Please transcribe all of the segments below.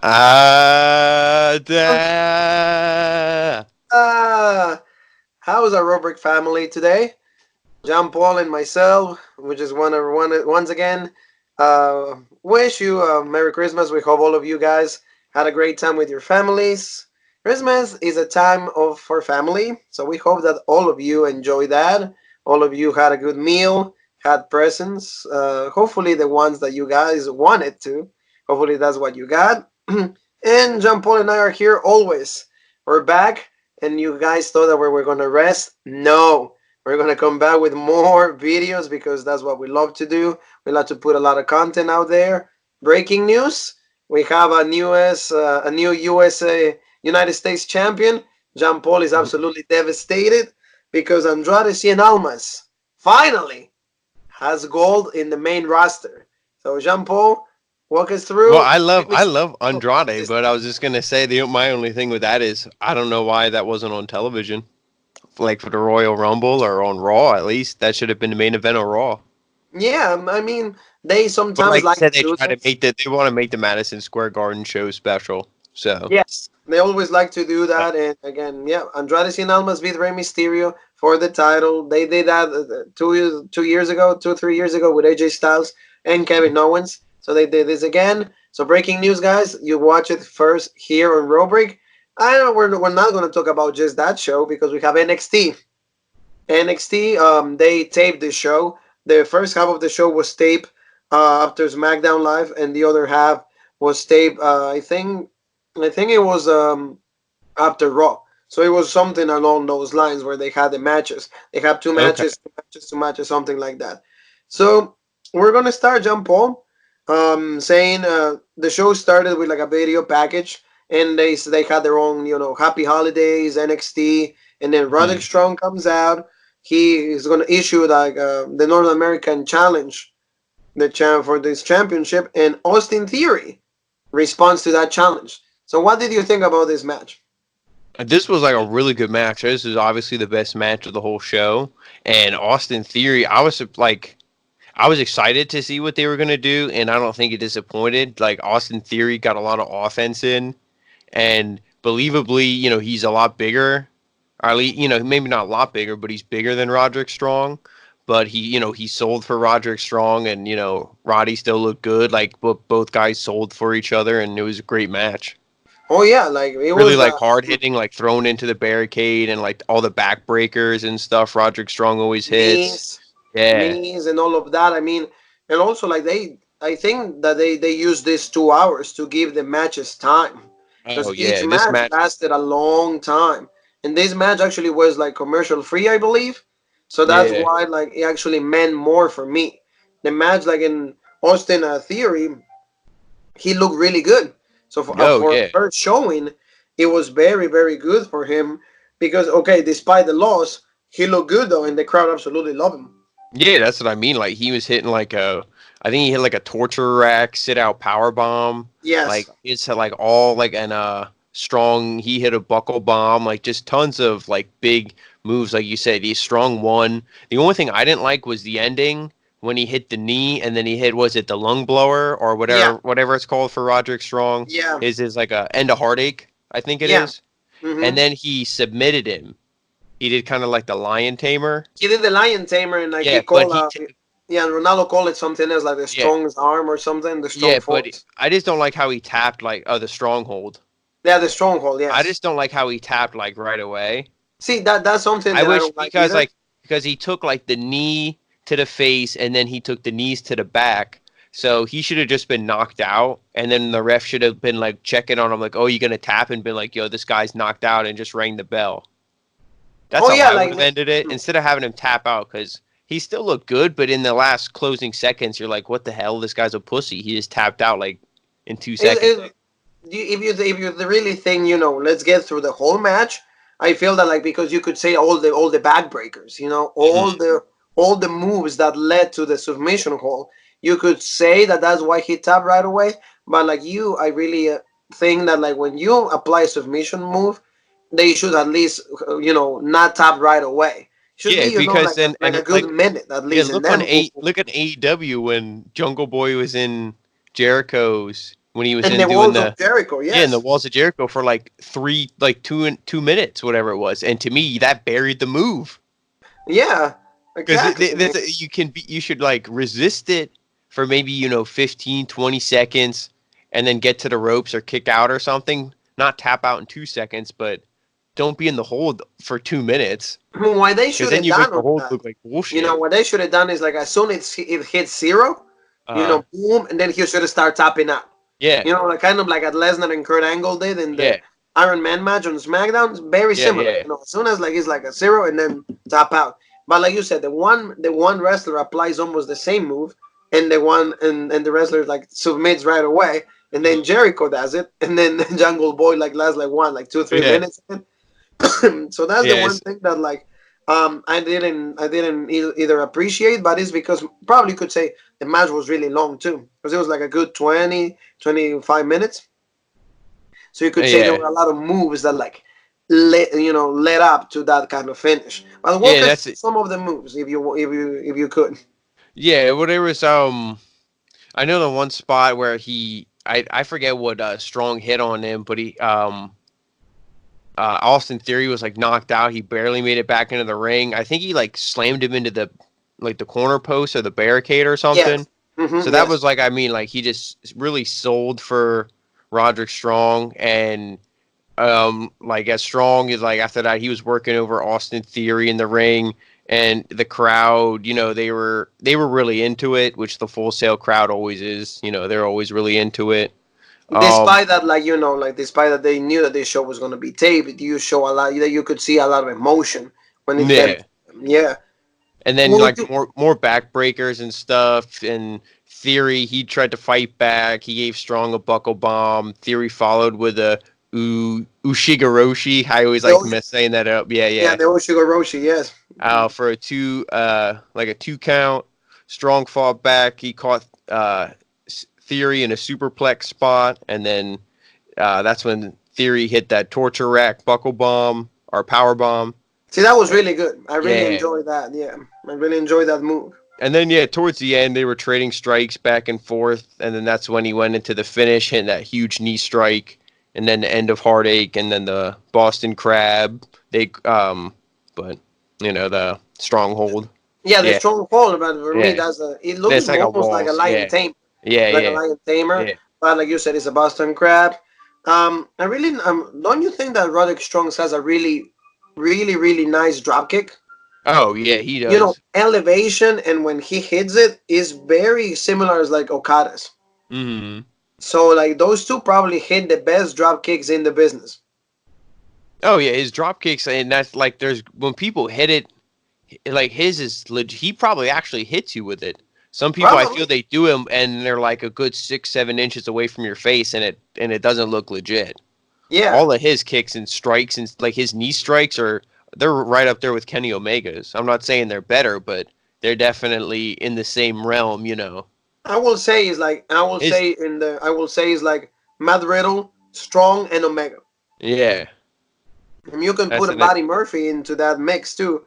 Da. How's our Roderick family today? John Paul and myself, we just want to once again wish you a Merry Christmas. We hope all of you guys had a great time with your families. Christmas is a time of for family, so we hope that all of you enjoy that. All of you had a good meal, had presents. Hopefully, the ones that you guys wanted to. Hopefully, that's what you got. And John Paul and I are here always. We're back, and you guys thought that we were gonna rest. No, we're gonna come back with more videos because that's what we love to do. We like to put a lot of content out there. Breaking news: we have a new USA United States champion. Jean Paul is absolutely devastated because Andrade Cien Almas finally has gold in the main roster. So Jean Paul, walk us Well, through. Give me I some love about Andrade, this. but I was just gonna say my only thing with that is I don't know why that wasn't on television, like for the Royal Rumble or on Raw at least. That should have been the main event of Raw. Yeah, I mean they But sometimes like you like said, to do this. they want to make the Madison Square Garden show special. So Yes, they always like to do that. And again, yeah, Andrade Cien Almas beat Rey Mysterio for the title. They did that 2 years ago, 3 years ago with AJ Styles and Kevin Owens. So they did this again. So breaking news, guys, you watch it first here on Robreak. I know we're not going to talk about just that show because we have NXT. NXT, they taped the show. The first half of the show was taped after SmackDown Live, and the other half was taped. I think it was after Raw. So it was something along those lines where they had the matches. They have two okay, matches, two matches, two matches, something like that. So we're gonna start, John Paul, saying the show started with like a video package, and they had their own, Happy Holidays, NXT, and then Roderick hmm Strong comes out. He is gonna issue like the North American Challenge, the champ for this championship, and Austin Theory responds to that challenge. So what did you think about this match? this was like a really good match. This is obviously the best match of the whole show. And Austin Theory, I was excited to see what they were gonna do, and I don't think it disappointed. Like Austin Theory got a lot of offense in, and believably, he's a lot bigger. Or at least, maybe not a lot bigger, but he's bigger than Roderick Strong. But he sold for Roderick Strong, and Roddy still looked good. Like both guys sold for each other, and it was a great match. Oh yeah, like it Really was like hard hitting, like thrown into the barricade, and like all the back breakers and stuff. Roderick Strong always hits. knees, Yeah. knees, and all of that. I mean, and also like I think that they used these 2 hours to give the matches time Oh because each yeah, this match match. lasted a long time, and this match actually was like commercial free, I believe. So that's Yeah. why like it actually meant more for me. The match, like in Austin Theory, he looked really good. So Oh for yeah. first showing, it was very very good for him because okay, despite the loss, he looked good though, and the crowd absolutely loved him. Yeah, that's what I mean. Like he was hitting I think he hit like a torture rack, sit out power bomb. Yes. Like it's like all like and strong. He hit a buckle bomb. Like just tons of like big moves. Like you said, he's strong one. The only thing I didn't like was the ending when he hit the knee and then he hit was it the lung blower or Yeah. whatever it's called for Roderick Strong. Yeah. His is like a end of heartache. I think it Yeah. is. And Mm-hmm. then he submitted him. He did kind of like the lion tamer. He did the lion tamer, and like he Yeah, but called, he yeah, and Ronaldo called it something else, like the yeah. strongest arm or something, the Yeah, strong but force. I just don't like how he tapped like the stronghold. Yeah, the stronghold. I Yes. just don't like how he tapped like right away. See, that's something I that I wish don't like either. because he took like the knee to the face and then he took the knees to the back. So he should have just been knocked out, and then the ref should have been like checking on him, like, "Oh, you gonna tap?" and been like, "Yo, this guy's knocked out," and just rang the bell. That's Oh how yeah, I would like have ended it instead of having him tap out because he still looked good, but in the last closing seconds, you're like, "What the hell? This guy's a pussy." He just tapped out like in 2 seconds. it, if you really think let's get through the whole match. I feel that like because you could say all the backbreakers, Mhm. all the moves that led to the submission hold. You could say that that's why he tapped right away. But like I really think that like when you apply a submission move, they should at least not tap right away. Should be Yeah, because like a, then like a and good like minute at yeah, least, and then move. look at AEW when Jungle Boy was in Jericho's. when he was And in the doing walls the of Jericho, yeah in the yes. Walls of Jericho for like 2 minutes, whatever it was. And to me, that buried the move. Yeah, Because exactly. you should like resist it for maybe 15, 20 seconds, and then get to the ropes or kick out or something. Not tap out in 2 seconds, but don't be in the hold for 2 minutes. I mean, what they Because should then have you make done the on hold that, look like bullshit. what they should have done is like as soon as it hits zero, Uh boom, and then he should have started tapping out. yeah, Like kind of like at Lesnar and Kurt Angle did in the yeah, Iron Man match on SmackDown. It's very yeah, similar. yeah, As soon as like it's like a zero and then tap out. But like you said, the one wrestler applies almost the same move, and the wrestler like submits right away, and then Jericho does it, and then Jungle Boy like lasts like 2 3 yeah, minutes. So that's the yeah. one thing that like I didn't either appreciate, but it's because probably could say the match was really long too, because it was like a good 20 25 minutes. So you could say there Yeah, were a lot of moves that like led up to that kind of finish. But walk yeah. us That's through it. some of the moves if you could. Yeah, well, there was I know the one spot where I forget what Strong hit on him, but he Austin Theory was like knocked out. He barely made it back into the ring. I think he like slammed him into the corner post or the barricade or something. Yes. So that Yes. was like, I mean, like he just really sold for Roderick Strong. And like as Strong is like, after that he was working over Austin Theory in the ring, and the crowd, they were really into it, which the Full Sail crowd always is. They're always really into it. Um, Despite that, like despite that they knew that this show was going to be taped, you show a lot. You could see a lot of emotion when it came. yeah. Yeah. And then Would like you, more backbreakers and stuff. And Theory, he tried to fight back. He gave Strong a buckle bomb. Theory followed with a Ushigaroshi. I always like the, mess saying that up. Yeah, yeah, yeah. the Oshigoroshi, yes. For a 2 count. Strong fought back. He caught Theory in a superplex spot, and then that's when Theory hit that torture rack buckle bomb or power bomb. See, that was really good. I really Yeah. enjoyed that. Yeah, I really enjoyed that move. And then yeah, towards the end they were trading strikes back and forth, and then that's when he went into the finish, hitting that huge knee strike, and then the end of Heartache, and then the Boston Crab. But the Stronghold. Yeah, the Yeah, strong fall, but for me, yeah. it looks That's like a almost like a waltz. lion Yeah, tamer, yeah, like a yeah, lion tamer. yeah. But like you said, it's a Boston crab. I really don't you think that Roderick Strong has a really, really, really nice drop kick? Oh yeah, he does. Elevation, and when he hits it is very similar as like Okada's. Hmm. So like those two probably hit the best drop kicks in the business. Oh yeah, his drop kicks, and that's like there's when people hit it, like his is legit. He probably actually hits you with it. Some people I Probably. feel they do him and they're like a good 6, 7 inches away from your face, and it doesn't look legit. Yeah. All of his kicks and strikes and like his knee strikes they're right up there with Kenny Omega's. I'm not saying they're better, but they're definitely in the same realm. I will say is like His I will say is like Matt Riddle, Strong, and Omega. yeah, And you can that's put a that. Buddy Murphy into that mix too,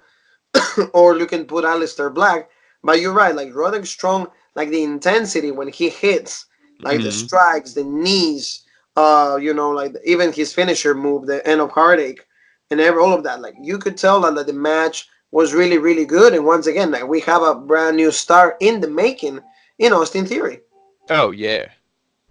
or you can put Aleister Black. But you're right, like Roderick Strong, like the intensity when he hits, like the Mm-hmm. strikes, the knees, like even his finisher move, the end of Heartache, and all of that. Like you could tell that the match was really, really good. And once again, like we have a brand new star in the making in Austin Theory. Oh yeah,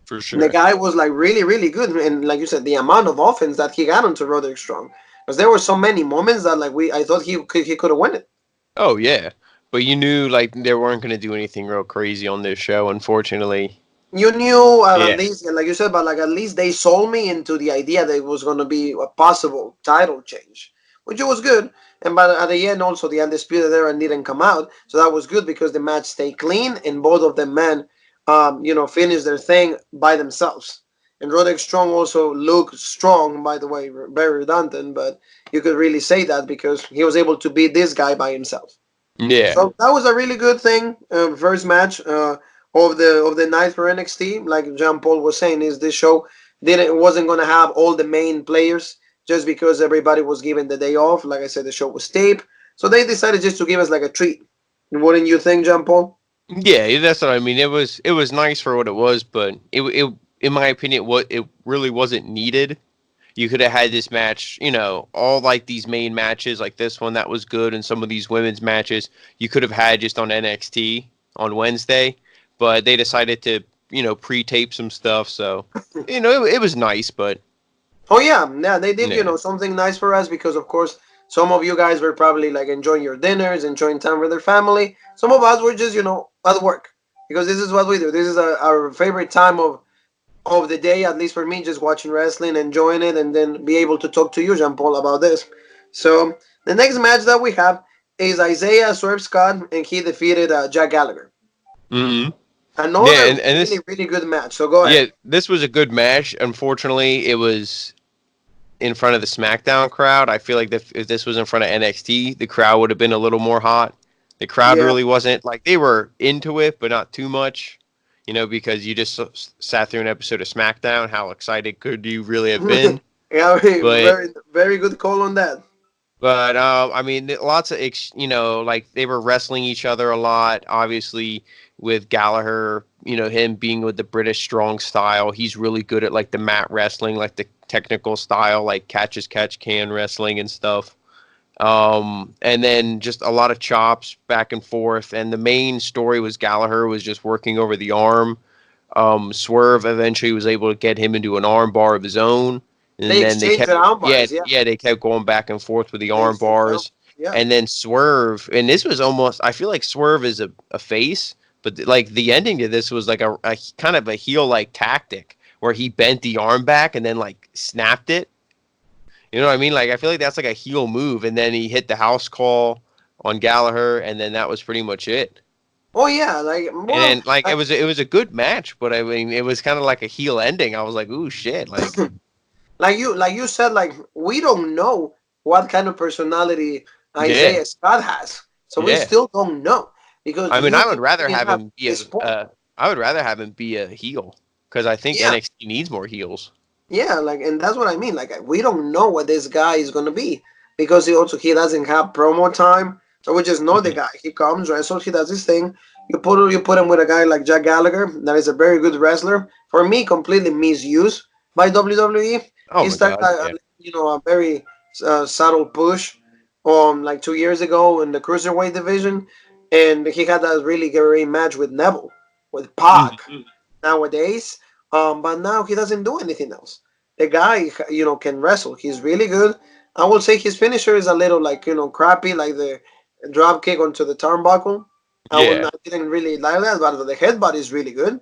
for The sure. guy was like really, really good, and like you said, the amount of offense that he got onto Roderick Strong, because there were so many moments that like I thought he could have won it. Oh yeah, but you knew like they weren't gonna do anything real crazy on this show, unfortunately. You knew at Yeah. least, like you said, but like at least they sold me into the idea that it was going to be a possible title change, which was good. And but at the end, also the undisputed era didn't come out, so that was good because the match stayed clean and both of the men, finished their thing by themselves. And Roderick Strong also looked strong, by the way, very redundant, but you could really say that because he was able to beat this guy by himself. Yeah. So that was a really good thing. First match of the night for NXT. Like Jean Paul was saying, is this show didn't wasn't gonna have all the main players just because everybody was given the day off. Like I said, the show was taped, so they decided just to give us like a treat. Wouldn't you think, Jean Paul? Yeah, that's what I mean. It was nice for what it was, but in my opinion, it really wasn't needed. You could have had this match, all like these main matches, like this one that was good, and some of these women's matches you could have had just on NXT on Wednesday, but they decided to, pre-tape some stuff. So, it was nice, but Oh yeah, they did, yeah, something nice for us because of course some of you guys were probably like enjoying your dinners, enjoying time with their family. Some of us were just, at work because this is what we do. This is our favorite time of the day, at least for me, just watching wrestling, enjoying it, and then be able to talk to you, Jean Paul, about this. So the next match that we have is Isaiah Swerve Scott, and he defeated Jack Gallagher. hmm yeah, Another and really, this, really good match. So go yeah, ahead. this was a good match. Unfortunately, it was in front of the SmackDown crowd. I feel like if this was in front of NXT, the crowd would have been a little more hot. The crowd Yeah. really wasn't like they were into it, but not too much. Because you just sat through an episode of SmackDown. How excited could you really have been? Yeah, But very, very good call on that. I mean, lots of like they were wrestling each other a lot. Obviously, with Gallagher, him being with the British strong style, he's really good at like the mat wrestling, like the technical style, like catch as catch can wrestling and stuff. And then just a lot of chops back and forth. And the main story was Gallagher was just working over the arm. Swerve eventually was able to get him into an arm bar of his own. And They then they exchanged kept, their arm yeah, bars. Yeah, yeah, they kept going back and forth with the they arm exchanged their arm. bars. Yeah. And then Swerve, and this was almost, I feel like Swerve is a face, but like the ending to this was like a kind of a heel like tactic where he bent the arm back and then like snapped it. You know what I mean? Like I feel like that's like a heel move, and then he hit the house call on Gallagher, and then that was pretty much it. Oh yeah, like And well, then like it was a good match, but I mean it was kind of like a heel ending. I was like, ooh shit, like like you said, like we don't know what kind of personality yeah, Isaiah Scott has, so we yeah. still don't know because I mean, you didn't have his sport. I would rather have him be a heel because I think Yeah, NXT needs more heels. yeah, like and that's what I mean. Like we don't know what this guy is gonna be because he doesn't have promo time, so we just know the Yeah, guy. He comes, wrestles, he does his thing. You put him with a guy like Jack Gallagher, that is a very good wrestler. For me, completely misused by WWE. oh He my started, god, yeah, a very subtle push like 2 years ago in the cruiserweight division, and he had that really great match with Neville, with Pac. Mhm. Nowadays, but now he doesn't do anything else. The guy, can wrestle. He's really good. I will say his finisher is a little like crappy, like the drop kick onto the turnbuckle. Yeah, I didn't really like that, but the headbutt is really good,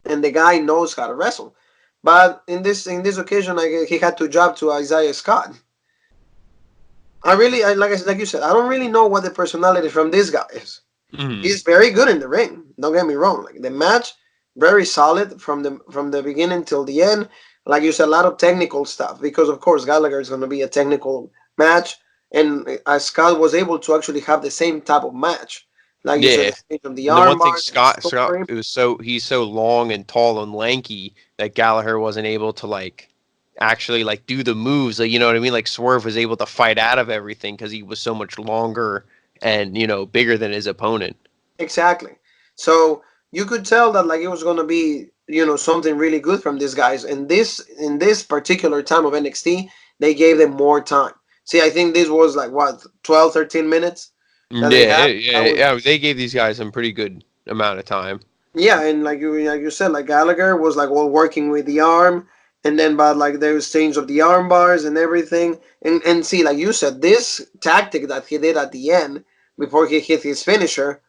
and the guy knows how to wrestle. But in this occasion, he had to drop to Isaiah Scott. Like you said, I don't really know what the personality from this guy is. Mhm. He's very good in the ring. Don't get me wrong. Like the match, very solid from the beginning till the end. Like you said, a lot of technical stuff because of course Gallagher is going to be a technical match, and Scott was able to actually have the same type of match. Like you said, Yeah. the stage of the And the arm one thing bars and the Scott, story. it was he's so long and tall and lanky that Gallagher wasn't able to like actually like do the moves. Like, you know what I mean? Like Swerve was able to fight out of everything because he was so much longer and bigger than his opponent. Exactly. So you could tell that like it was going to be something really good from these guys. And in this particular time of NXT, they gave them more time. See, I think this was like what 12, 13 minutes that they Yeah, had. yeah, That was yeah. They gave these guys some pretty good amount of time. yeah, and like you said, like Gallagher was like all working with the arm, and then but like there was change of the arm bars and everything. And see, like you said, this tactic that he did at the end before he hit his finisher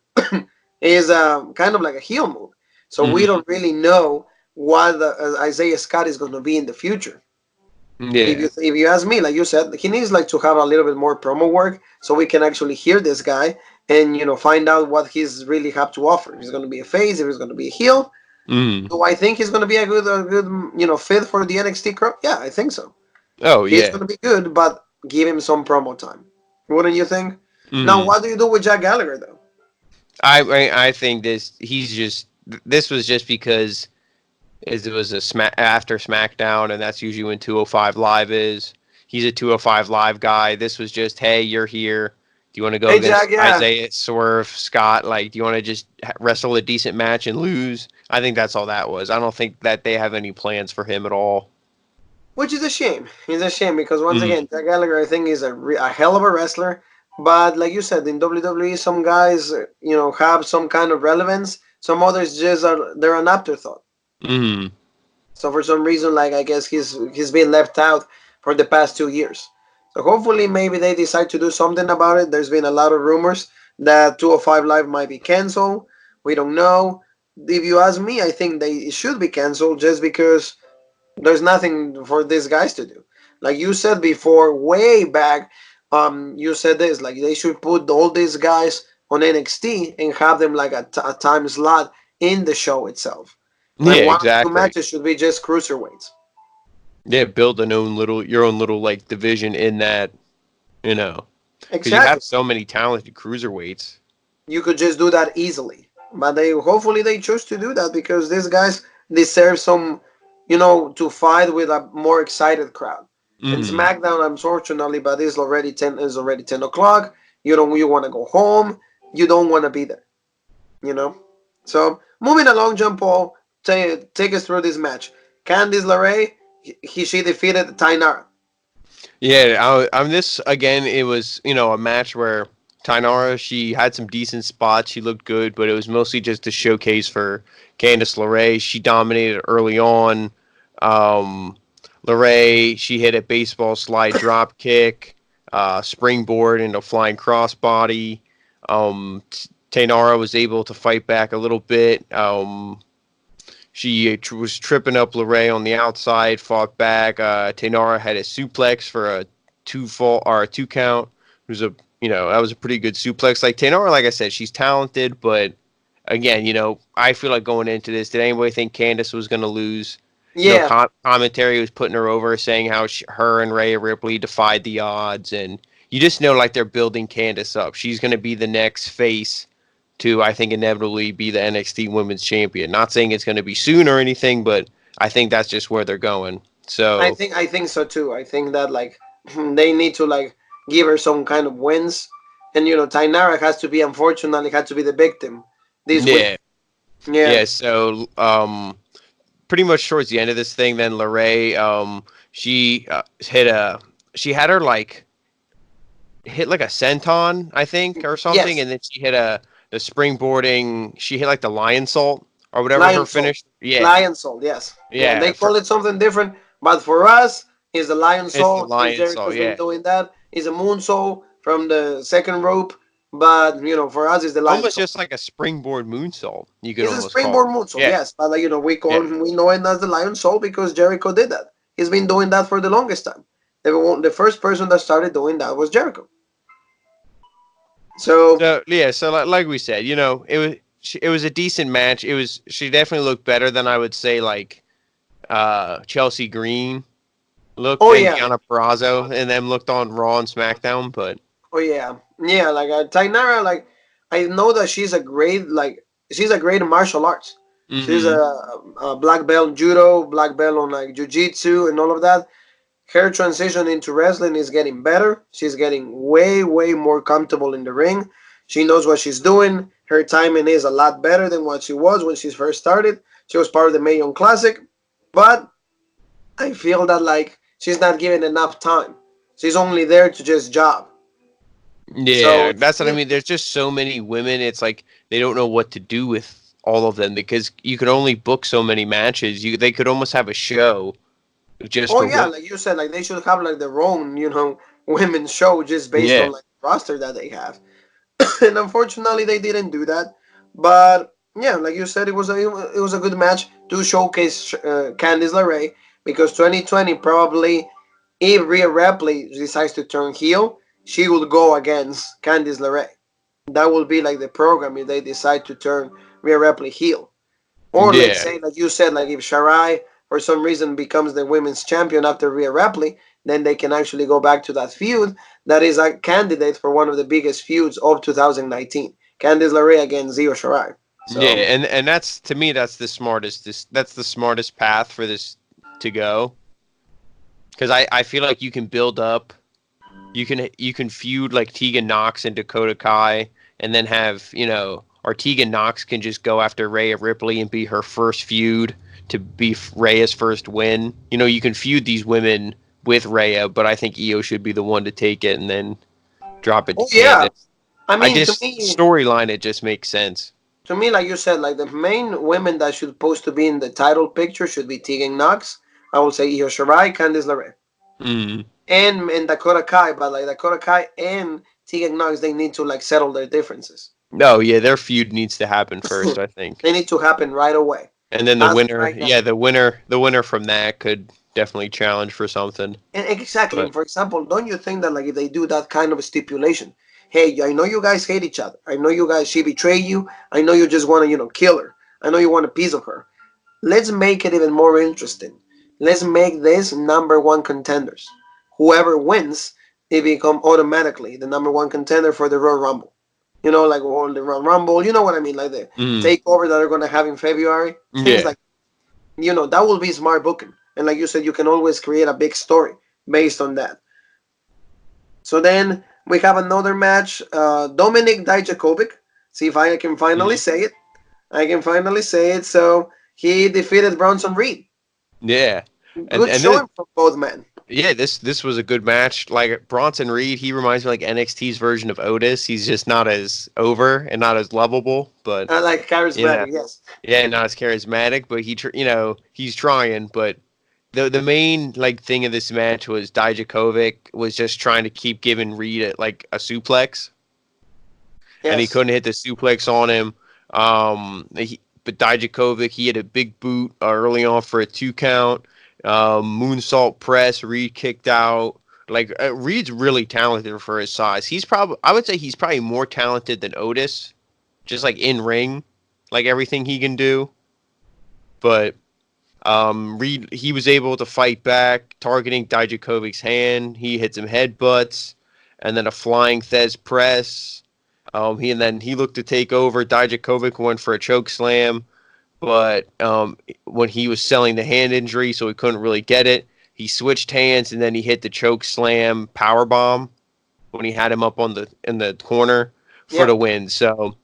is kind of like a heel move. So we hmm don't really know what Isaiah Scott is going to be in the future. If Yeah. you ask me, like you said, he needs like to have a little bit more promo work so we can actually hear this guy and find out what he's really have to offer. If he's going to be a face, if he's going to be a heel. hmm Do I think he's going to be a good fit for the NXT crew? Yeah, I think so. Oh He's yeah. going to be good, but give him some promo time. Wouldn't you think? Now, hmm what do you do with Jack Gallagher though? I think this was just because it was a after SmackDown, and that's usually when 205 Live is. He's a 205 Live guy. This was just, hey, you're here. Do you want to go Hey, Jack. against Yeah, Isaiah, Swerve, Scott? Like, do you want to just wrestle a decent match and lose? I think that's all that was. I don't think that they have any plans for him at all. Which is a shame. It's a shame because once Mm-hmm. again, Jack Gallagher, I think, is a hell of a wrestler. But like you said, in WWE, some guys, have some kind of relevance. Some others just they're an afterthought. Mm-hmm. So for some reason, like I guess he's been left out for the past 2 years. So hopefully, maybe they decide to do something about it. There's been a lot of rumors that 205 Live might be canceled. We don't know. If you ask me, I think they should be canceled just because there's nothing for these guys to do. Like you said before, way back, you said this, like they should put all these guys on NXT and have them like a time slot in the show itself. Like Yeah, one or two exactly. matches should be just cruiserweights. Yeah, build your own little like division in that, you know, because you Exactly. have so many talented cruiserweights. You could just do that easily. But they hopefully they choose to do that because these guys deserve some, to fight with a more excited crowd. And Mm-hmm. SmackDown, unfortunately, but it's already 10 o'clock. You want to go home. You don't want to be there. You know. So moving along, John Paul, take us through this match. Candice LeRae, she defeated Tanara. Yeah, I'm this again. It was a match where Tanara, she had some decent spots. She looked good, but it was mostly just a showcase for Candice LeRae. She dominated early on. Um, LeRae, she hit a baseball slide drop kick, springboard into flying crossbody. Tanara was able to fight back a little bit. She was tripping up LeRae on the outside, fought back. Tanara had a suplex for a two count. It was that was a pretty good suplex. Like Tanara, like I said, she's talented, but again, I feel like going into this, did anybody think Candice was going to lose? Yeah, Commentary was putting her over, saying how her and Rhea Ripley defied the odds, and you just know like they're building Candice up. She's going to be the next face to, I think, inevitably be the NXT Women's Champion. Not saying it's going to be soon or anything, but I think that's just where they're going. So I think so too. I think that like they need to like give her some kind of wins, and Tainara has to be unfortunately had to be the victim this week. yeah, Yeah, yeah. So pretty much towards the end of this thing, then LeRae, she she had her like hit like a senton, I think, or something, yes, and then she hit the springboarding. She hit like the lion salt or whatever her Lion Soul, finish. Yeah, Lion Soul. Yes, yeah. They yeah. call it something different, but for us, is the Lion It's the Soul since lion salt. Jericho's been Yeah. doing that. Is a Moon Soul from the second rope, but for us, is the Lion Almost Soul. just like a springboard moonsault, you could It's a almost call springboard it. moonsault, Yeah, yes, but yeah. we know it as the Lion Soul because Jericho did that. He's been doing that for the longest time. The first person that started doing that was Jericho. So So yeah, so like we said, it was a decent match. She definitely looked better than I would say like Chelsea Green looked oh and yeah, Deanna Perazzo and them looked on Raw and SmackDown, but oh yeah, yeah. Like Tainara, like I know that she's a great in martial arts. She's mm-hmm. a black belt in judo, black belt on like jiu-jitsu and all of that. Her transition into wrestling is getting better. She's getting way, way more comfortable in the ring. She knows what she's doing. Her timing is a lot better than what she was when she first started. She was part of the Mayon Classic, but I feel that like she's not given enough time. She's only there to just job. Yeah, So that's what I mean. There's just so many women. It's like they don't know what to do with all of them because you could only book so many matches. They could almost have a show just oh for yeah, women. like you said, like they should have like their own, women's show just based Yeah. on like the roster that they have. And unfortunately they didn't do that. But yeah, like you said, it was a good match to showcase Candice LeRae because 2020 probably if Rhea Ripley decides to turn heel, she will go against Candice LeRae. That will be like the program if they decide to turn Rhea Ripley heel. Or let's Yeah. say, like you said, like if Shirai for some reason becomes the women's champion after Rhea Ripley, then they can actually go back to that feud. That is a candidate for one of the biggest feuds of 2019. Candice LeRae against Io Shirai. Yeah, So and that's to me that's the smartest that's the smartest path for this to go because I feel like you can build up you can feud like Tegan Knox and Dakota Kai and then have or Tegan Nox can just go after Rhea Ripley and be her first feud to be Rhea's first win. You know, you can feud these women with Rhea, but I think Io should be the one to take it and then drop it to Oh yeah, Candice. I I mean to just me, storyline it just makes sense. like you said, like the main women that should supposed to be in the title picture should be Tegan Nox. I will say Io Shirai, Candice LeRae, Mm. and Dakota Kai. But like Dakota Kai and Tegan Nox, they need to like settle their differences. No, yeah, their feud needs to happen first, I think. They need to happen right away. And then the As of winner, right now. yeah, the winner from that could definitely challenge for something. And exactly. But And for example, don't you think that like if they do that kind of a stipulation, hey, I know you guys hate each other. I know you guys she betrayed you. I know you just want to kill her. I know you want a piece of her. Let's make it even more interesting. Let's make this number one contenders. Whoever wins, they become automatically the number one contender for the Royal Rumble. Like all the Royal Rumble. You know what I mean? Like the mm, takeover that they're gonna have in February. Things yeah, like that will be smart booking. And like you said, you can always create a big story based on that. So then we have another match. Dominic Dijakovic. See if I can finally mm, say it. I can finally say it. So he defeated Bronson Reed. yeah, and Good and then showing from both men. yeah, this was a good match. Like Bronson Reed, he reminds me like NXT's version of Otis. He's just not as over and not as lovable, but Like you know, charismatic, yes. yeah, not as charismatic. But he's trying. But the main like thing of this match was Dijakovic was just trying to keep giving Reed a suplex, and he Yes. couldn't hit the suplex on him. But Dijakovic, he had a big boot early on for a 2 count. Moonsault press, Reed kicked out. Like Reed's really talented for his size. I would say he's probably more talented than Otis, just like in ring, like everything he can do. But Reed, he was able to fight back, targeting Dijakovic's hand. He hit some headbutts, and then a flying Thez press. He looked to take over. Dijakovic went for a choke slam, but when he was selling the hand injury, so he couldn't really get it. He switched hands, and then he hit the choke slam power bomb when he had him up in the corner for Yeah. the win. So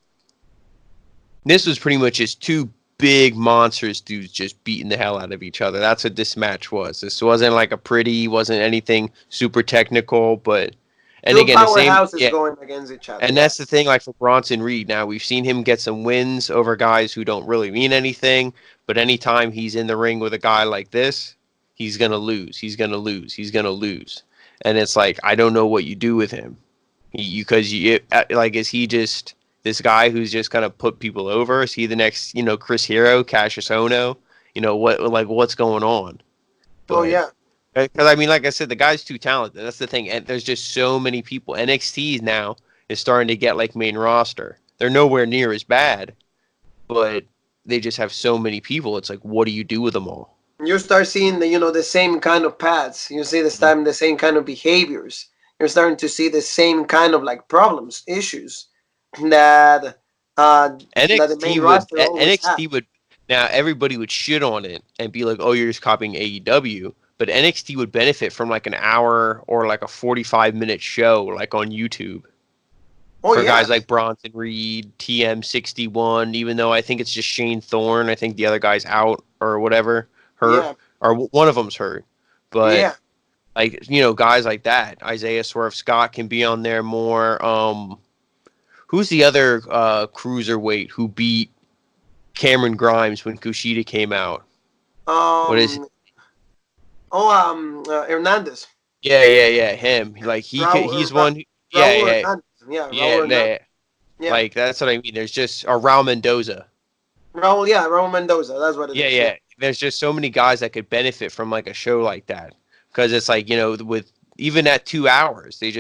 this was pretty much just two big monsters dudes just beating the hell out of each other. That's what this match was. This wasn't like wasn't anything super technical, but and Two again the same, powerhouses yeah. going against each other. And that's the Yes. thing, like for Bronson Reed. Now we've seen him get some wins over guys who don't really mean anything, but anytime he's in the ring with a guy like this, he's gonna lose. He's gonna lose. He's gonna lose. And it's like I don't know what you do with him, because like is he just this guy who's just gonna put people over? Is he the next Chris Hero, Cassius Ohno? What's going on? Oh But yeah. because I mean, like I said, the guy's too talented. That's the thing. And there's just so many people. NXT now is starting to get like main roster. They're nowhere near as bad, but they just have so many people. It's like, what do you do with them all? You start seeing the same kind of paths. You see this time the same kind of behaviors. You're starting to see the same kind of like problems, issues that the main roster always have. NXT would now everybody would shit on it and be like, oh, you're just copying AEW. But NXT would benefit from like an hour or like a 45-minute show like on YouTube. Oh For yeah. guys like Bronson Reed, TM61, even though I think it's just Shane Thorne. I think the other guy's out or whatever, hurt, Yeah. or one of them's hurt. But Yeah. like guys like that, Isaiah Swerve Scott can be on there more. Who's the other cruiserweight who beat Cameron Grimes when Kushida came out? What is? Hernandez. Yeah, him. Like Raul, he's one. Yeah, Raul yeah, Hernandez. Yeah, yeah, Raul Hernandez. yeah. Yeah. Like that's what I mean. There's just or Raul Mendoza. Raul Mendoza. That's what it Yeah, is. yeah. There's just so many guys that could benefit from like a show like that, because it's like with even at 2 hours, they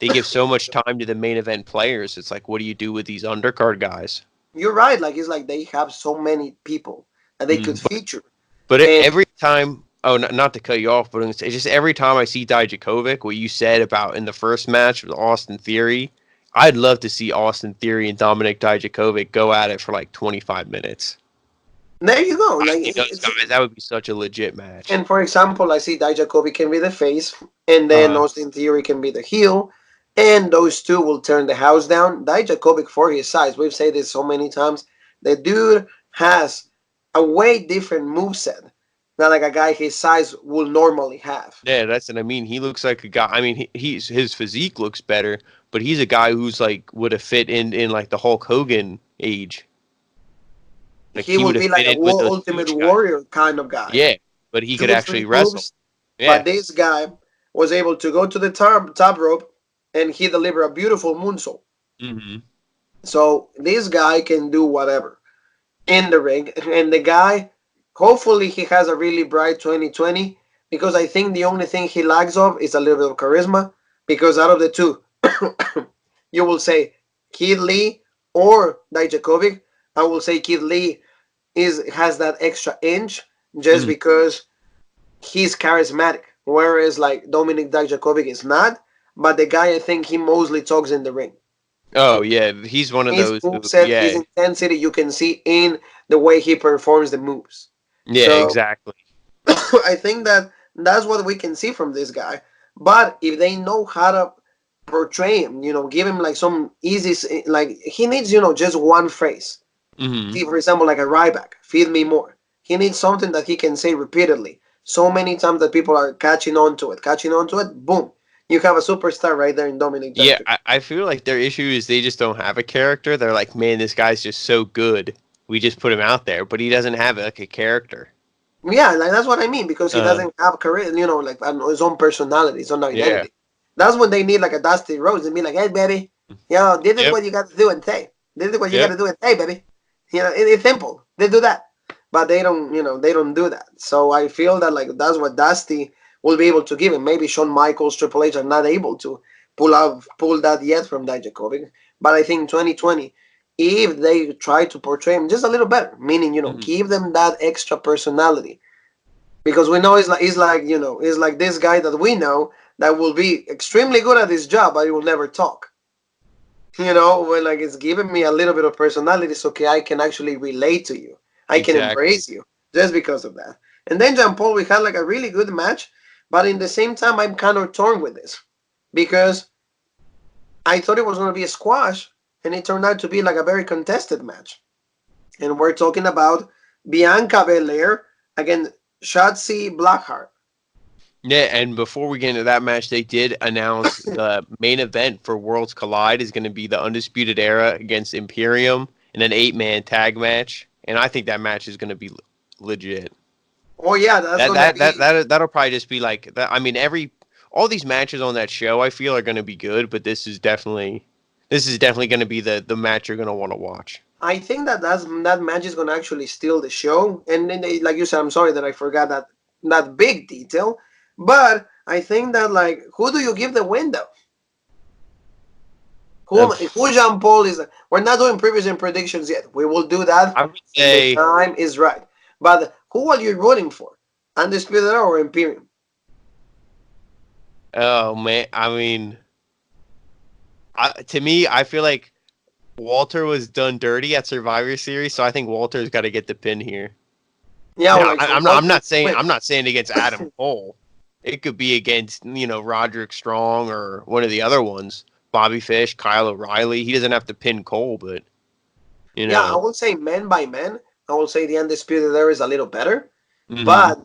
give so much time to the main event players. It's like, what do you do with these undercard guys? You're right. Like it's like they have so many people that they could But feature. And every time, oh, not to cut you off, but it's just every time I see Dijakovic, what you said about in the first match with Austin Theory, I'd love to see Austin Theory and Dominic Dijakovic go at it for like 25 minutes. there you go. I Like think those guys, that would be such a legit match. and for example, I see Dijakovic can be the face, and then Austin Theory can be the heel, and those two will turn the house down. Dijakovic, for his size, we've said this so many times, the dude has a way different moveset than like a guy his size will normally have. Yeah, that's what I mean. He looks like a guy. I mean, his physique looks better, but he's a guy who's like would have fit in like the Hulk Hogan age. Like He he will would have be like fit a in with those ultimate huge guys. warrior kind of guy. Yeah, but he could Two, actually three wrestle. moves, Yeah. but this guy was able to go to the top rope and he delivered a beautiful moonsault. Mm-hmm. So this guy can do whatever in the ring, and the guy, hopefully, he has a really bright 2020 because I think the only thing he lacks of is a little bit of charisma. Because out of the two, you will say Keith Lee or Dijakovic. I will say Keith Lee has that extra inch just Mm-hmm. because he's charismatic, whereas like Dominic Dijakovic is not. But the guy, I think he mostly talks in the ring. Oh yeah, he's one of His those who. moveset, his Yeah. intensity, you can see in the way he performs the moves. Yeah. So Exactly. I think that that's what we can see from this guy. But if they know how to portray him, give him like some easy, like he needs, just one phrase. Mm-hmm. See, for example, like a Ryback, feed me more. He needs something that he can say repeatedly. So many times that people are catching on to it, boom. You have a superstar right there in Dominic Yeah, Dijakovic. I feel like their issue is they just don't have a character. They're like, man, this guy's just so good. We just put him out there, but he doesn't have like a character. Yeah, like that's what I mean because he Uh, doesn't have career, like I don't know, his own personality, his own yeah. identity. That's when they need like a Dusty Rhodes and be like, "Hey, baby, this is Yep. what you got to do and say. This is what you got Yep. to do and say, baby." It's simple. They do that, but they don't do that. So I feel that like that's what Dusty will be able to give him. Maybe Shawn Michaels, Triple H are not able to pull that yet from Dijakovic, but I think 2020, if they try to portray him just a little better, meaning Mhm. give them that extra personality, because we know he's like this guy that we know that will be extremely good at his job, but he will never talk. When like it's giving me a little bit of personality, so okay, I can actually relate to you. I can Exactly. embrace you just because of that. And then Jean Paul, we had like a really good match, but in the same time, I'm kind of torn with this because I thought it was going to be a squash, and it turned out to be like a very contested match. And we're talking about Bianca Belair against Shotzi Blackheart. Yeah, and before we get into that match, they did announce the main event for Worlds Collide is going to be the Undisputed Era against Imperium in an 8-man tag match, and I think that match is going to be legit. Oh yeah, that's That gonna that that be. that that'll probably just be like that. I mean, all these matches on that show I feel are going to be good, but this is definitely going to be the match you're going to want to watch. I think that match is gonna actually steal the show. And then, like you said, I'm sorry that I forgot that big detail. But I think that like, who do you give the win though? Uh, Who Jean Paul is? We're not doing previous and predictions yet. We will do that I would when the say, time is right. But who are you rooting for? Undisputed Era or Imperium? oh man, I mean, to me, I feel like Walter was done dirty at Survivor Series, so I think Walter's got to get the pin here. Yeah, Now, like I, so I'm not. I'm Walter not saying. win. I'm not saying against Adam Cole. It could be against Roderick Strong or one of the other ones, Bobby Fish, Kyle O'Reilly. He doesn't have to pin Cole, but you Yeah, I know. will say man by man. I will say the Undisputed Era is a little better. Hmm. But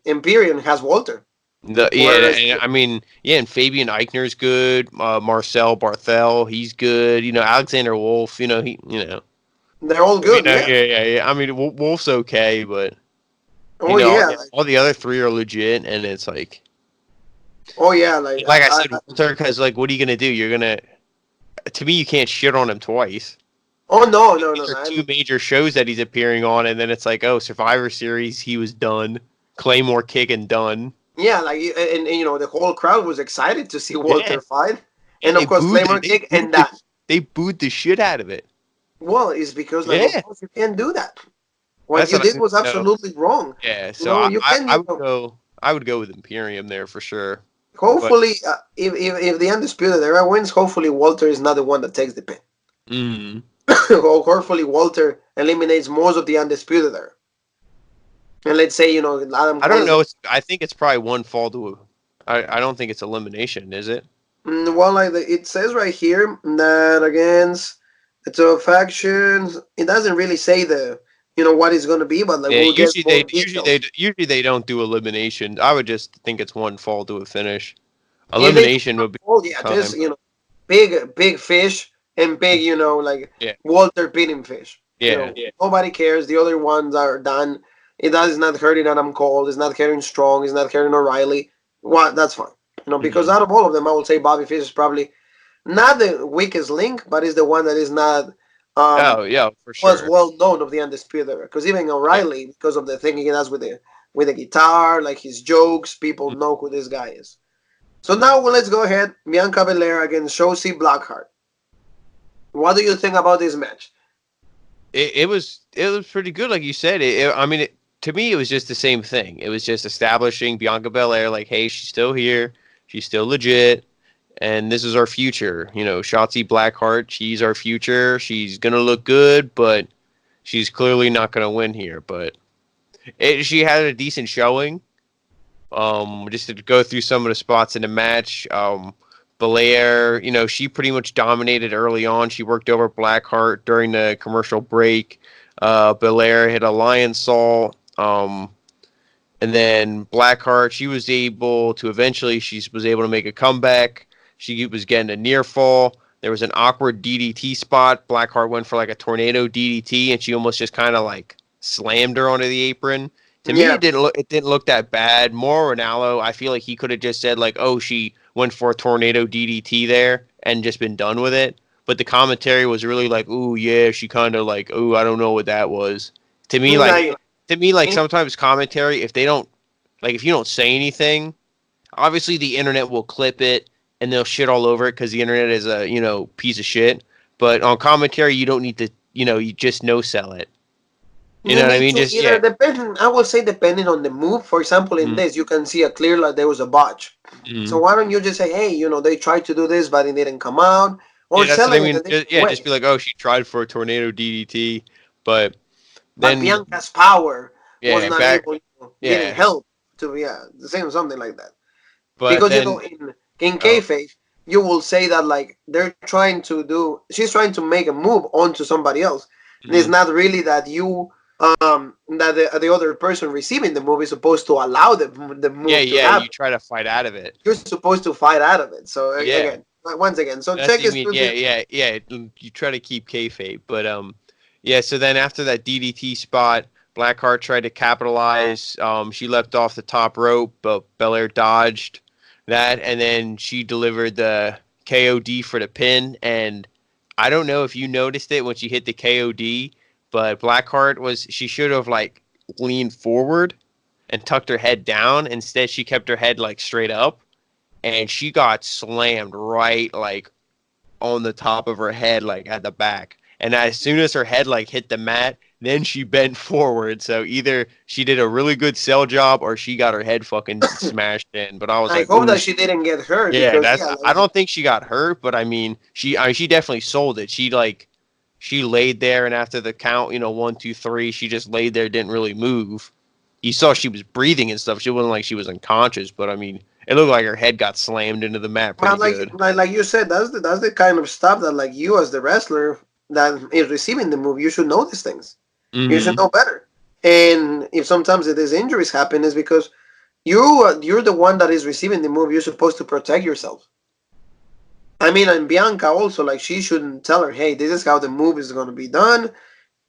Imperium has Walter. Yeah, Whereas and I mean, yeah, and Fabian Eichner's good. Marcel Barthel, he's good. Alexander Wolf. they're all good, yeah. Yeah, yeah, yeah. I mean, Wolf's okay, but Oh yeah, all the other three are legit, and it's oh yeah, like like I said, Walter, because like, what are you gonna do? You're gonna, to me, you can't shit on him twice. oh no, no, no, There are no. two major shows that he's appearing on, and then it's like, oh, Survivor Series, he was done. Claymore kick and done. Yeah, like and the whole crowd was excited to see Yeah, Walter fight, yeah, and of course Claymore they kick booed and that. they booed the shit out of it. Well, it's because like of Yeah, course you can't do that. What that's you what I did mean. was absolutely wrong. Yeah, so I, You I can I would go I would go with Imperium there for sure. But hopefully if the Undisputed Era wins, hopefully Walter is not the one that takes the pin. mm, Or hopefully Walter eliminates most of the Undisputed Era. And let's say, Adam I Cole don't is know. I think it's probably one fall to. I don't think it's elimination, is it? Well, like it says right here that against the two factions, it doesn't really say what it's going to be, but like Yeah, we'll get usually more they details. usually they don't do elimination. I would just think it's one fall to a finish. If it's Elimination would be oh yeah, time. just big fish and big like Yeah, Walter beating fish. yeah. Nobody cares. The other ones are done. It does not hurting Adam Cole. It's not hurting Strong. It's not hurting O'Reilly. What? That's fine. Because Hmm. out of all of them, I would say Bobby Fish is probably not the weakest link, but is the one that is not Oh yeah, for was sure. well known of the Undisputed Era. Because even Yeah. O'Reilly, because of the thing he does with the guitar, like his jokes, people know who this guy is. So now let's go ahead. Bianca Belair against Shotzi Blackheart. What do you think about this match? It was pretty good, like you said. I mean, to me, it was just the same thing. It was just establishing Bianca Belair, like, hey, she's still here, she's still legit, and this is our future. Shotzi Blackheart, she's our future. She's gonna look good, but she's clearly not gonna win here. But she had a decent showing. Just to go through some of the spots in the match. Belair, she pretty much dominated early on. She worked over Blackheart during the commercial break. Belair hit a lion saw. And then Blackheart, she was able to make a comeback. She was getting a near fall. There was an awkward DDT spot. Blackheart went for like a tornado DDT, and she almost just kind of like slammed her onto the apron. To me, Yeah, it didn't look that bad. More Ronaldo, I feel like he could have just said like, "Oh, she went for a tornado DDT there," and just been done with it. But the commentary was really like, "Ooh, yeah," she kind of like, "Ooh, I don't know what that was." To me, like like sometimes commentary, if they don't like, if you don't say anything, obviously the internet will clip it and they'll shit all over it because the internet is a piece of shit. But on commentary, you don't need to, you just no sell it. You you know what I need mean? to Just either yeah. depending. I will say depending on the move. For example, in Mm-hmm. this, you can see a clear like there was a botch. So Mm-hmm. why don't you just say, hey, they tried to do this, but it didn't come out, or Yeah, that's what selling I it a mean. different Yeah, just way. be like, oh, she tried for a tornado DDT, but But then Bianca's power was yeah, not able, didn't yeah, help to the same something like that. but Because then in oh, kayfabe, you will say that like they're trying to do, she's trying to make a move onto somebody else, and it's mhm. not really that that the other person receiving the move is supposed to allow the Yeah, move to yeah, you happen. try to fight out of it. You're supposed to fight out of it. So Yeah. again, once again, so That's check what I his mean. two. Yeah, yeah, yeah. You try to keep kayfabe, but yeah. So then after that DDT spot, Blackheart tried to capitalize. She left off the top rope, but Belair dodged that, and then she delivered the KOD for the pin. And I don't know if you noticed it when she hit the KOD, but Blackheart she should have like leaned forward and tucked her head down. Instead, she kept her head like straight up, and she got slammed right like on the top of her head, like at the back. And as soon as her head like hit the mat, then she bent forward. So either she did a really good sell job or she got her head fucking smashed in. But I was I like, hope ooh, that she didn't get hurt yeah, because that's. yeah, I like don't think she got hurt, but I mean, she definitely sold it. She laid there, and after the count, 1, 2, 3, she just laid there, didn't really move. You saw she was breathing and stuff. She wasn't like she was unconscious, but I mean, it looked like her head got slammed into the mat pretty but good. like you said, that's the kind of stuff that like you as the wrestler that is receiving the move, you should know these things. You should Hmm. know better. And if sometimes these injuries happen, is because you're the one that is receiving the move. You're supposed to protect yourself. I mean, and Bianca also like she shouldn't tell her, hey, this is how the move is going to be done.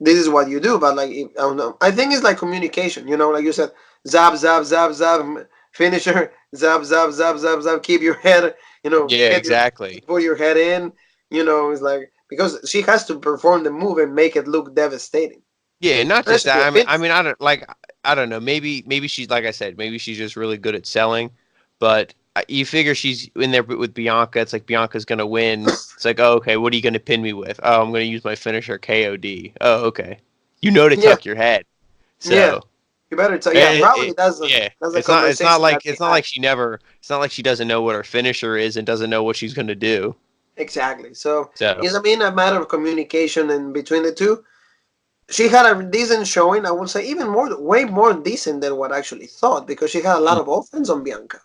This is what you do. But like, I don't know. I think it's like communication. Like you said, zap, zap, zap, zap, finisher, zap, zap, zap, zap, zap. Keep your head. Yeah, Get your exactly. put your head in. It's like because she has to perform the move and make it look devastating. Yeah, and not just Especially that. a finish. I don't know. Maybe she's like I said. Maybe she's just really good at selling. But you figure she's in there with Bianca. It's like Bianca's gonna win. It's like, oh, okay, what are you gonna pin me with? Oh, I'm gonna use my finisher KOD. Oh, okay. You know to Yeah, tuck your head. yeah. So You better tell. Yeah, probably yeah, that's a it's not conversation that like they had. it's not like she doesn't know what her finisher is and doesn't know what she's gonna do. Exactly. So So it's a matter of communication and between the two. She had a decent showing. I would say even more, way more decent than what I actually thought because she had a lot of offense on Bianca.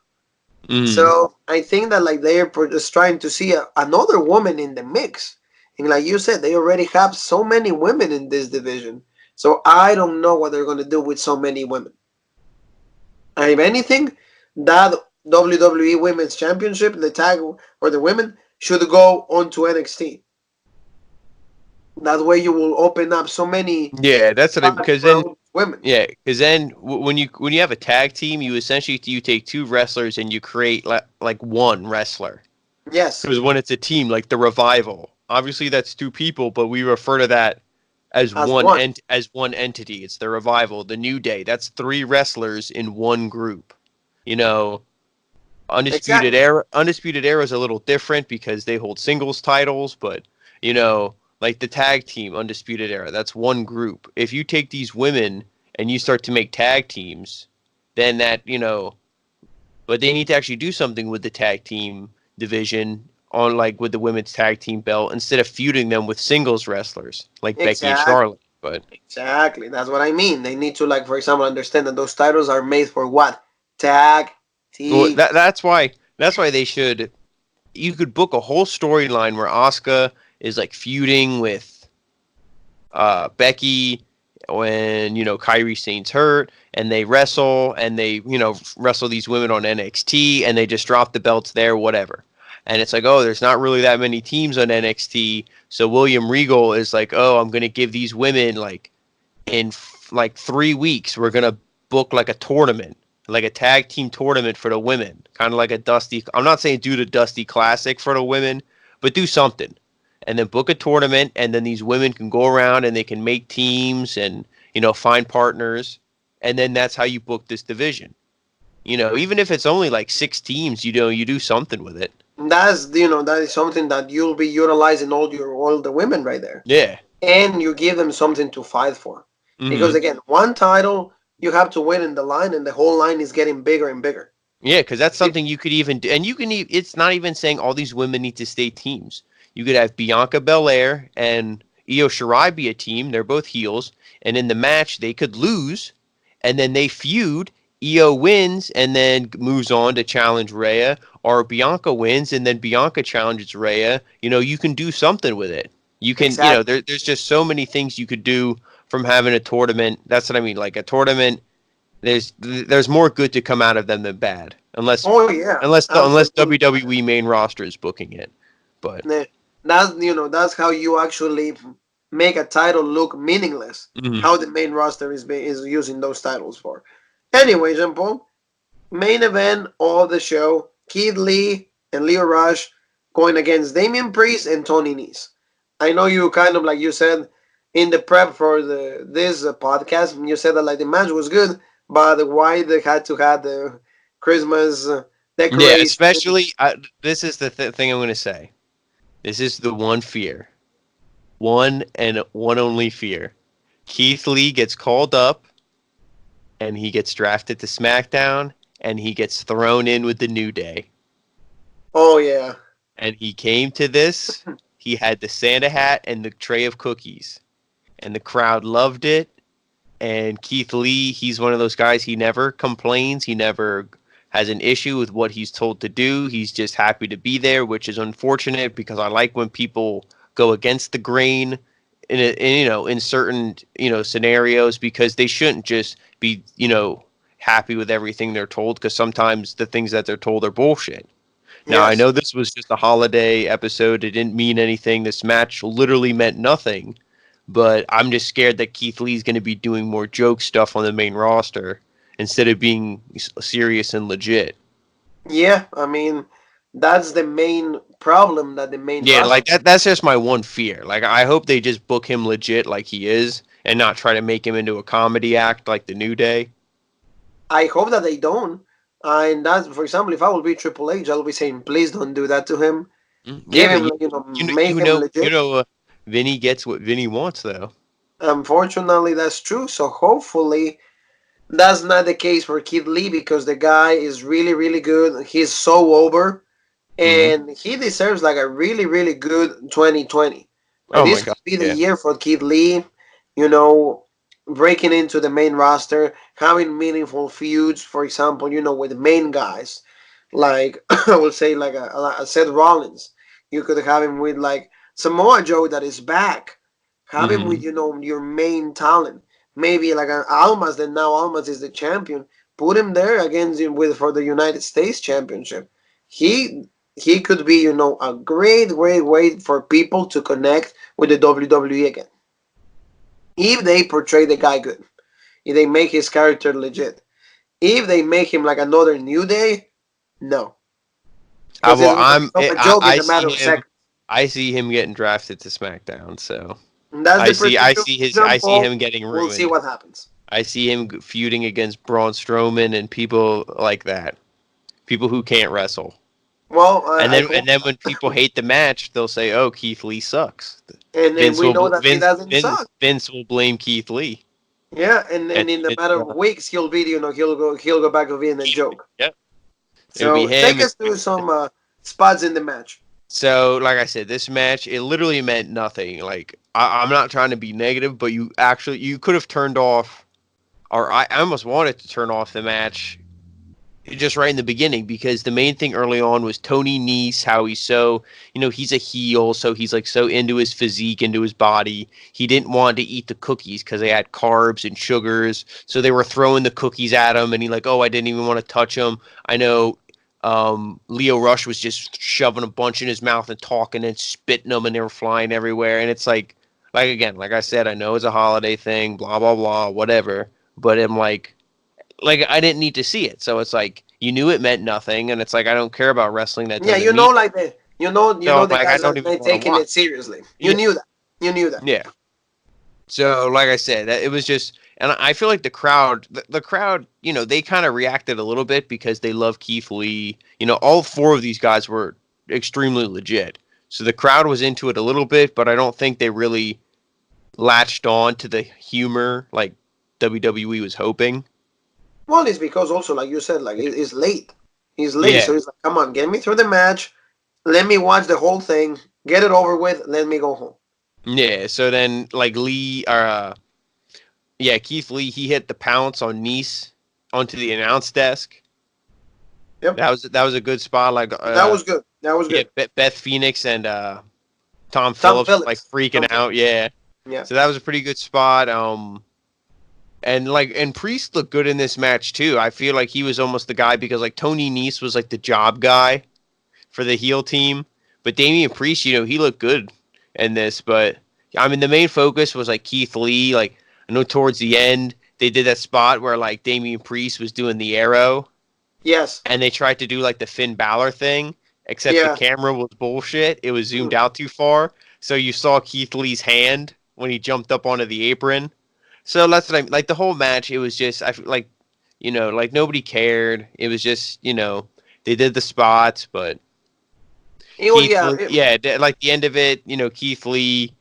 Mm. So I think that like they're just trying to see another woman in the mix, and like you said, they already have so many women in this division. So I don't know what they're gonna do with so many women. And if anything, that WWE Women's Championship, the tag or the women, should go on to NXT. That way you will open up so many Yeah, that's what I spots because then for women. yeah, because then when you have a tag team, you essentially you take two wrestlers and you create like one wrestler. Yes, Because when it's a team like the Revival, obviously that's two people, but we refer to that as one. as one entity. It's the Revival, the New Day. That's three wrestlers in one group. You know, Exactly. Undisputed Era is a little different because they hold singles titles, but you know, like the tag team Undisputed Era, that's one group. If you take these women and you start to make tag teams, then that, but they need to actually do something with the tag team division on like with the women's tag team belt instead of feuding them with singles wrestlers like Becky and Exactly. Charlotte. But Exactly. That's what I mean. They need to, like, for example, understand that those titles are made for what? Tag well, team. that's why they should. You could book a whole storyline where Asuka is like feuding with Becky when Kyrie Sane's hurt, and they wrestle and they wrestle these women on NXT, and they just drop the belts there, whatever. And it's like, oh, there's not really that many teams on NXT, so William Regal is like, oh, I'm gonna give these women like in like 3 weeks, we're gonna book like a tournament, like a tag team tournament for the women, kind of like a Dusty. I'm not saying do the Dusty Classic for the women, but do something, and then book a tournament, and then these women can go around and they can make teams and find partners, and then that's how you book this division. Even if it's only like 6 teams, you do something with it. That is something that you'll be utilizing all the women right there. Yeah. And you give them something to fight for. Because Hmm. again, one title you have to win in the line, and the whole line is getting bigger and bigger. Yeah, because that's something you could even do, and it's not even saying all these women need to stay teams. You could have Bianca Belair and Io Shirai be a team. They're both heels, and in the match they could lose, and then they feud. Io wins and then moves on to challenge Rhea, or Bianca wins and then Bianca challenges Rhea. You can do something with it. You can, Exactly. there's just so many things you could do from having a tournament. That's what I mean. Like a tournament, there's more good to come out of them than bad, unless Oh yeah, unless absolutely. WWE main roster is booking it. But That's how you actually make a title look meaningless. mhm. How the main roster is using those titles for. Anyway, Jean Paul, main event of the show: Keith Lee and Leo Rush going against Damian Priest and Tony Nese. I know you kind of, like you said in the prep for this podcast, you said that like the match was good, but why they had to have the Christmas Yeah, decoration? especially this is the thing I'm going to say. This is the one fear, one and one only fear. Keith Lee gets called up and he gets drafted to SmackDown and he gets thrown in with the New Day. Oh yeah. And he came to this. He had the Santa hat and the tray of cookies, and the crowd loved it. And Keith Lee, he's one of those guys, he never complains. He never has an issue with what he's told to do. He's just happy to be there, which is unfortunate because I like when people go against the grain in certain, scenarios, because they shouldn't just be, happy with everything they're told, because sometimes the things that they're told are bullshit. Now, I Yes. know this was just a holiday episode. It didn't mean anything. This match literally meant nothing. But I'm just scared that Keith Lee's going to be doing more joke stuff on the main roster instead of being serious and legit. Yeah, I mean, that's the main problem that the main Yeah, roster. like that's just my one fear. Like I hope they just book him legit like he is and not try to make him into a comedy act like the New Day. I hope that they don't. And that's, for example, if I will be Triple H, I'll be saying, please don't do that to him. Yeah, Give but him, make you him know legit. Vinny gets what Vinny wants though. Unfortunately, that's true. So hopefully that's not the case for Kid Lee, because the guy is really, really good. He's so over, Hmm. and he deserves like a really, really good 2020. Like Oh my this could god, be the yeah. year for Kid Lee, you know, breaking into the main roster, having meaningful feuds, for example, with the main guys. like I will say like a Seth Rollins. You could have him with like Samoa Joe that is back. Have him with Hmm. your main talent. Maybe like an Almas. That now Almas is the champion. Put him there against him with for the United States Championship. He could be a great way for people to connect with the WWE again. If they portray the guy good, if they make his character legit, if they make him like another New Day, no, because it Well, will become a joke in I a matter see of him. seconds. I see him getting drafted to SmackDown. So And that's the prediction, I Jean see Paul. him getting We'll see ruined. what happens. I see him feuding against Braun Strowman and people like that. People who can't wrestle. Well, I And hope, then when people hate the match, they'll say, "Oh, Keith Lee sucks." and we know that he doesn't suck. Vince will blame Keith Lee. Yeah, and And in the it's, matter of weeks, he'll be he'll go back to being a Keith Lee. joke. Yep. It would be So take him. us through some spots in the match. So, like I said, this match it literally meant nothing. Like I'm not trying to be negative, but you could have turned off, or I almost wanted to turn off the match just right in the beginning because the main thing early on was Tony Nese, how he's so, he's a heel, so he's like so into his physique, into his body. He didn't want to eat the cookies because they had carbs and sugars, so they were throwing the cookies at him, and he like, oh, I didn't even want to touch them. I know Leo Rush was just shoving a bunch in his mouth and talking and spitting them, and they were flying everywhere. And it's like again, like I said, I know it's a holiday thing, blah blah blah, whatever. But I'm like I didn't need to see it. So it's like you knew it meant nothing, and it's like I don't care about wrestling that Yeah, doesn't mean. like the So I'm the like I guys don't that even ain't want to taking watch. it seriously. You Yeah, knew that. You knew that. yeah. So like I said, it was just, and I feel like the crowd, they kind of reacted a little bit because they love Keith Lee. All four of these guys were extremely legit. So the crowd was into it a little bit, but I don't think they really latched on to the humor like WWE was hoping. Well, it's because also, like you said, like it's late. He's late, so Yeah. he's like, "Come on, get me through the match. Let me watch the whole thing. Get it over with. Let me go home." Yeah. So then like Keith Lee, he hit the pounce on Nice onto the announce desk. Yep, That was a good spot. Like that was good. That was yeah, good. Beth Phoenix and Tom Tom Phillips like Phillips. freaking Tom out. Phillips. Yeah. Yeah. So that was a pretty good spot. And Priest looked good in this match too. I feel like he was almost the guy because like Tony Nese was like the job guy for the heel team, but Damian Priest, he looked good in this. But I mean, the main focus was like Keith Lee. Like I know towards the end they did that spot where like Damian Priest was doing the arrow, Yes. and they tried to do like the Finn Balor thing, except the Yeah. camera was bullshit. It was zoomed out too far, so you saw Keith Lee's hand when he jumped up onto the apron. So that's what I like. The whole match, it was just I feel like, like nobody cared. It was just they did the spots, but It was Keith, yeah. yeah, like the end of it, Keith Lee.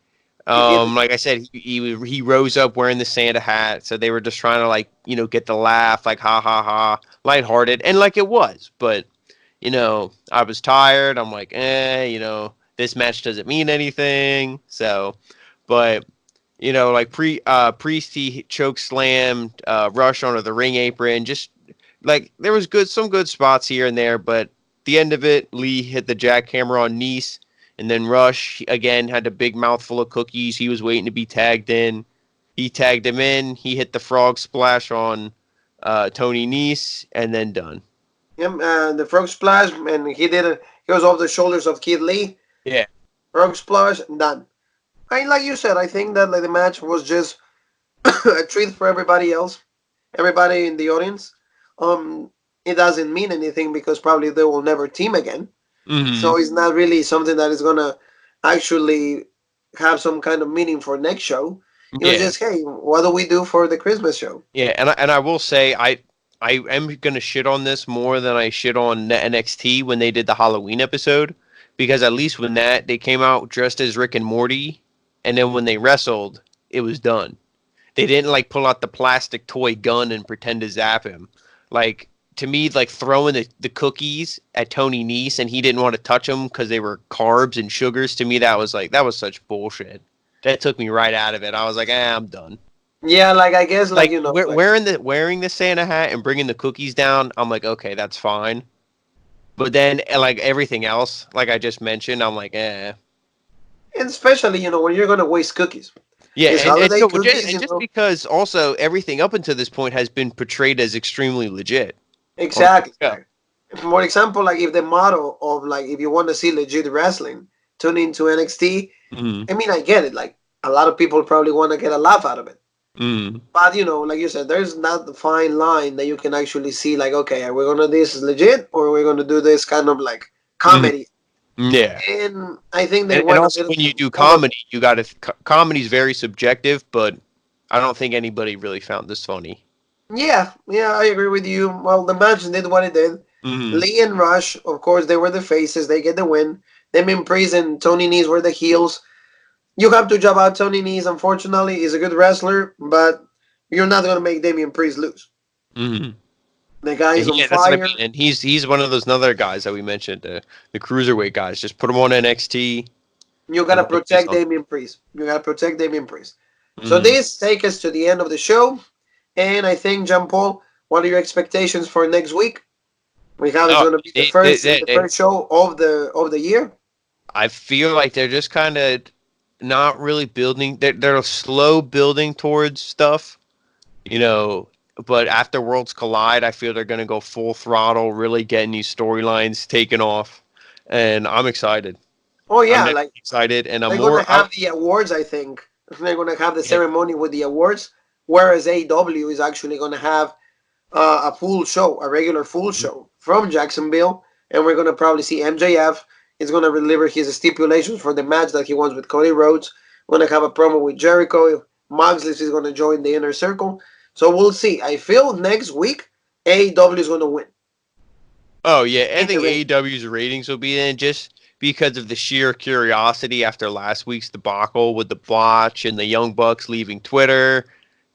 Like I said, he rose up wearing the Santa hat, so they were just trying to like get the laugh, like ha ha ha, lighthearted, and like it was. But I was tired. I'm like, this match doesn't mean anything. So, but like Priest he choke slammed Rush onto the ring apron. Just like there was some good spots here and there, but the end of it, Lee hit the jackhammer on Nice, and then Rush again had a big mouthful of cookies. He was waiting to be tagged in. He tagged him in. He hit the frog splash on Tony Nese, and then done. The frog splash, and he did it. He was off the shoulders of Keith Lee. Yeah. Frog splash, done. Like you said, I think that like the match was just a treat for everybody else, everybody in the audience. Um, it doesn't mean anything because probably they will never team again. Mm-hmm. So it's not really something that is gonna actually have some kind of meaning for next show. It was Yeah. just, hey, what do we do for the Christmas show? Yeah, and I will say I am gonna shit on this more than I shit on NXT when they did the Halloween episode, because at least when they came out dressed as Rick and Morty, and then when they wrestled, it was done. They didn't like pull out the plastic toy gun and pretend to zap him. Like to me, like throwing the cookies at Tony Nese and he didn't want to touch them because they were carbs and sugars. To me, that was such bullshit. That took me right out of it. I was like, I'm done. Yeah, like I guess, like Like like wearing the Santa hat and bringing the cookies down, I'm like, okay, that's fine. But then, like everything else, like I just mentioned, I'm like, eh. And especially, when you're gonna waste cookies. Yeah, It's and holiday no, cookies, just because also everything up until this point has been portrayed as extremely legit on the Exactly. show. Like, for example, like if the model of like if you want to see legit wrestling, tune into NXT. Mm, I mean, I get it. Like a lot of people probably want to get a laugh out of it. mm, But like you said, there's not the fine line that you can actually see. Like, okay, are we gonna do this legit or are we gonna do this kind of like mm, comedy? yeah. And I think they And went a also little when you bit do over. comedy, you got to comedy's very subjective, but I don't think anybody really found this funny. Yeah, yeah, I agree with you. Well, the match did what it did. Mm, Lee and Rush, of course, they were the faces. They get the win. Them in prison, Tony Nese were the heels. You have to job out Tony Nese. Unfortunately, he's a good wrestler, but you're not gonna make Damian Priest lose. mm. The guy is on Yeah, that's what I mean. fire. And he's one of those other guys that we mentioned, the cruiserweight guys. Just put him on NXT You and gotta let him do protect something. Damian Priest. You gotta protect Damian Priest. So Mm. this takes us to the end of the show, and I think Jean Paul, what are your expectations for next week? We have it's Oh, gonna be the first show of the year. I feel like they're just kind of not really building. They're slow building towards stuff, you know. But after Worlds Collide, I feel they're going to go full throttle, really getting these storylines taken off, and I'm excited. Oh I'm yeah, definitely like excited, and I'm they're gonna more. have the awards. I think they're gonna have the Yeah. ceremony with the awards, whereas AEW is actually gonna have a full show, a regular full show from Jacksonville, and we're gonna probably see MJF. He's gonna deliver his stipulations for the match that he wants with Cody Rhodes. We're gonna have a promo with Jericho. Moxley is gonna join the inner circle. So we'll see. I feel next week AEW is gonna win Oh yeah, I in the think ring. AEW's ratings will be in just because of the sheer curiosity after last week's debacle with the botch and the Young Bucks leaving Twitter.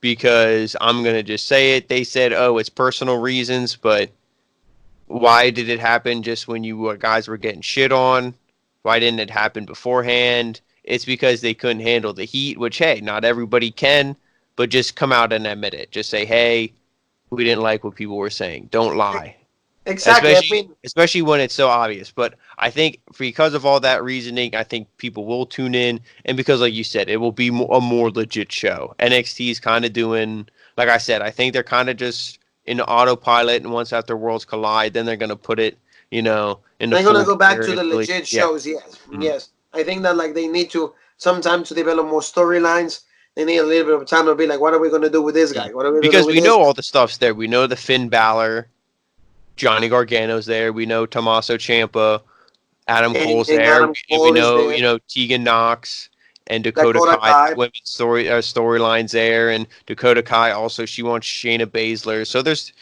Because I'm gonna just say it, they said, "Oh, it's personal reasons," but why did it happen just when you guys were getting shit on? Why didn't it happen beforehand? It's because they couldn't handle the heat, which hey, not everybody can, but just come out and admit it. Just say, "Hey, we didn't like what people were saying." Don't lie, Exactly. I especially mean, when it's so obvious. But I think because of all that reasoning, I think people will tune in, and because, like you said, it will be a more legit show. NXT is kind of doing, like I said, I think they're kind of just in autopilot, and once after Worlds Collide, then they're gonna put it, in the they're gonna full go back gear to and the really, legit yeah. shows. Yes, Mhm. yes. I think that like they need to sometimes to develop more storylines. They need a little bit of time to be like, what are we gonna do with this Mhm. guy? What are we gonna do Because with we this know guy? all the stuff's there. We know the Finn Balor, Johnny Gargano's there. We know Tommaso Ciampa. Adam Cole's And there. Adam We Cole is know, there. Tegan Knox and Dakota Dakota Kai. Kai. The women's storylines there, and Dakota Kai also she wants Shayna Baszler. So there's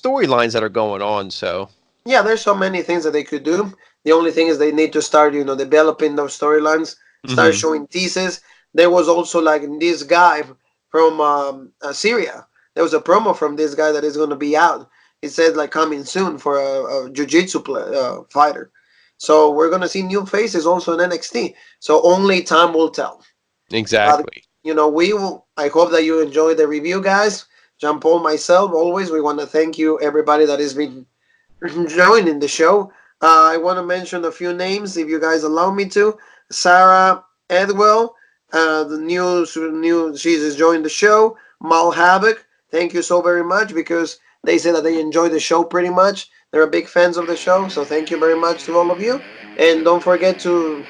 storylines that are going on. So Yeah, there's so many things that they could do. The only thing is they need to start, developing those storylines, start hmm showing teases. There was also like this guy from Syria. There was a promo from this guy that is going to be out. It said like coming soon for a jiu-jitsu fighter. So we're going to see new faces also in NXT. So only time will tell. But exactly. we will. I hope that you enjoy the review, guys. Jean Paul, myself, always. We want to thank you, everybody that has been joining the show. I want to mention a few names, if you guys allow me to. Sarah Edwell, the new she's just joined the show. Mal Havoc, thank you so very much because they say that they enjoy the show pretty much. They're big fans of the show, so thank you very much to all of you. And don't forget to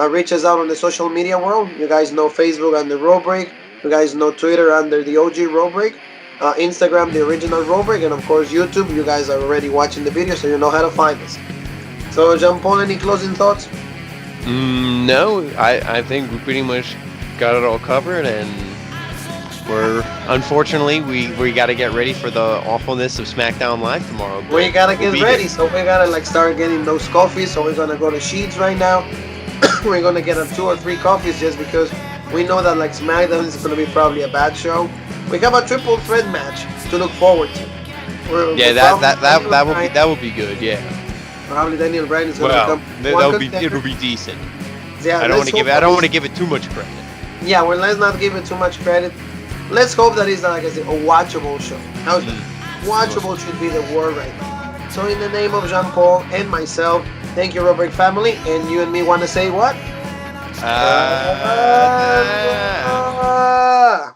reach us out on the social media world. You guys know Facebook under Roll Break. You guys know Twitter under the OG Roll Break. Instagram, the original Robert, and of course YouTube. You guys are already watching the video, so you know how to find us. So, Jean Paul, any closing thoughts? No, I think we pretty much got it all covered, and we're unfortunately we got to get ready for the awfulness of SmackDown Live tomorrow. We But gotta we'll get be ready, here. so we gotta start getting those coffees. So we're gonna go to Sheets right now. We're gonna get 2 or 3 coffees just because we know that SmackDown is gonna be probably a bad show. We have a triple threat match to look forward to. Yeah, We're probably that will be good. Yeah. Daniel Bryan is gonna Well, become one that'll be contender. it'll be decent. Yeah, I don't want let's to give hope I that don't is. want to give it too much credit. Yeah, well, let's not give it too much credit. Let's hope that it's like I said, a watchable show. How's that? Mm. Watchable should be the word right now. So in the name of Jean Paul and myself, thank you, Roderick family, and you and me want to say what?